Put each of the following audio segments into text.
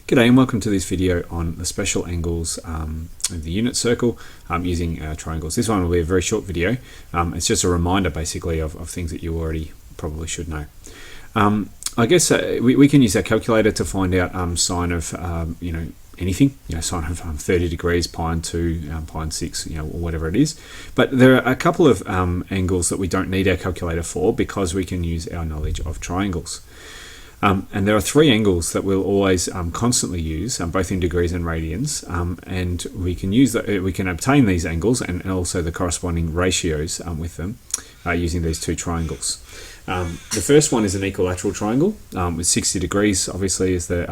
G'day and welcome to this video on the special angles of the unit circle using triangles. This one will be a very short video. It's just a reminder basically of things that you already probably should know. I guess we can use our calculator to find out sine of anything, sine of 30 degrees, pi and 2, pi and 6, or whatever it is. But there are a couple of angles that we don't need our calculator for because we can use our knowledge of triangles. And there are three angles that we'll always constantly use, both in degrees and radians, and we can use that. We can obtain these angles and also the corresponding ratios with them using these two triangles. The first one is an equilateral triangle with 60 degrees, obviously, is the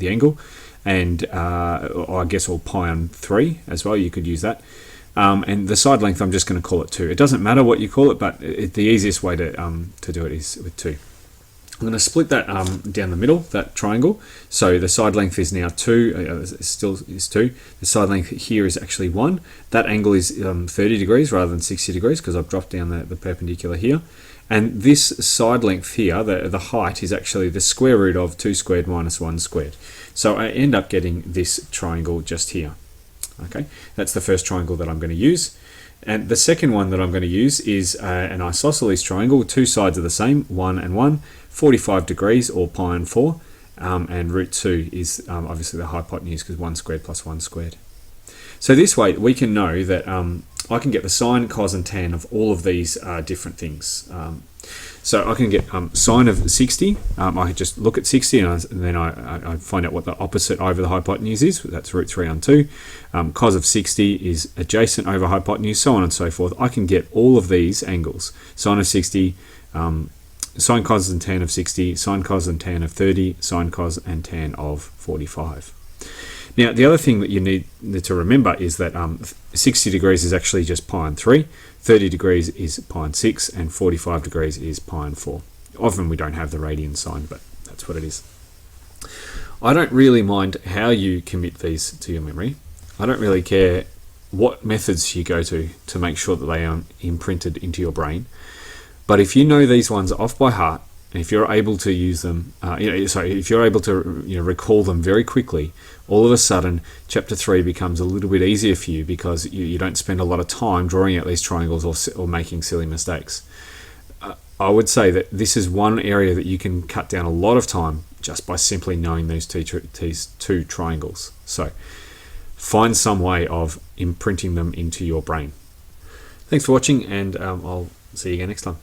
angle, and I guess all pi on 3 as well. You could use that. And the side length, I'm just going to call it 2. It doesn't matter what you call it, but the easiest way to do it is with 2. I'm going to split that down the middle, that triangle. So the side length is now 2, still is 2. The side length here is actually 1. That angle is 30 degrees rather than 60 degrees because I've dropped down the perpendicular here. And this side length here, the height, is actually the square root of 2 squared minus 1 squared. So I end up getting this triangle just here. Okay, that's the first triangle that I'm going to use. And the second one that I'm going to use is an isosceles triangle. Two sides are the same, 1 and 1, 45 degrees or pi and 4, and root 2 is obviously the hypotenuse because 1 squared plus 1 squared. So this way we can know that I can get the sine, cos and tan of all of these different things. So I can get sine of 60, I could just look at 60 and then I find out what the opposite over the hypotenuse is, that's root 3 on 2. Cos of 60 is adjacent over hypotenuse, so on and so forth. I can get all of these angles, sine of 60, sine, cos and tan of 60, sine, cos and tan of 30, sine, cos and tan of 45. Now, the other thing that you need to remember is that 60 degrees is actually just pi and 3, 30 degrees is pi and 6, and 45 degrees is pi and 4. Often we don't have the radian sign, but that's what it is. I don't really mind how you commit these to your memory. I don't really care what methods you go to make sure that they are imprinted into your brain. But if you know these ones off by heart, and if you're able to use them, if you're able to recall them very quickly, all of a sudden chapter 3 becomes a little bit easier for you because you don't spend a lot of time drawing out these triangles or making silly mistakes. I would say that this is one area that you can cut down a lot of time just by simply knowing these two triangles. So find some way of imprinting them into your brain. Thanks for watching, and I'll see you again next time.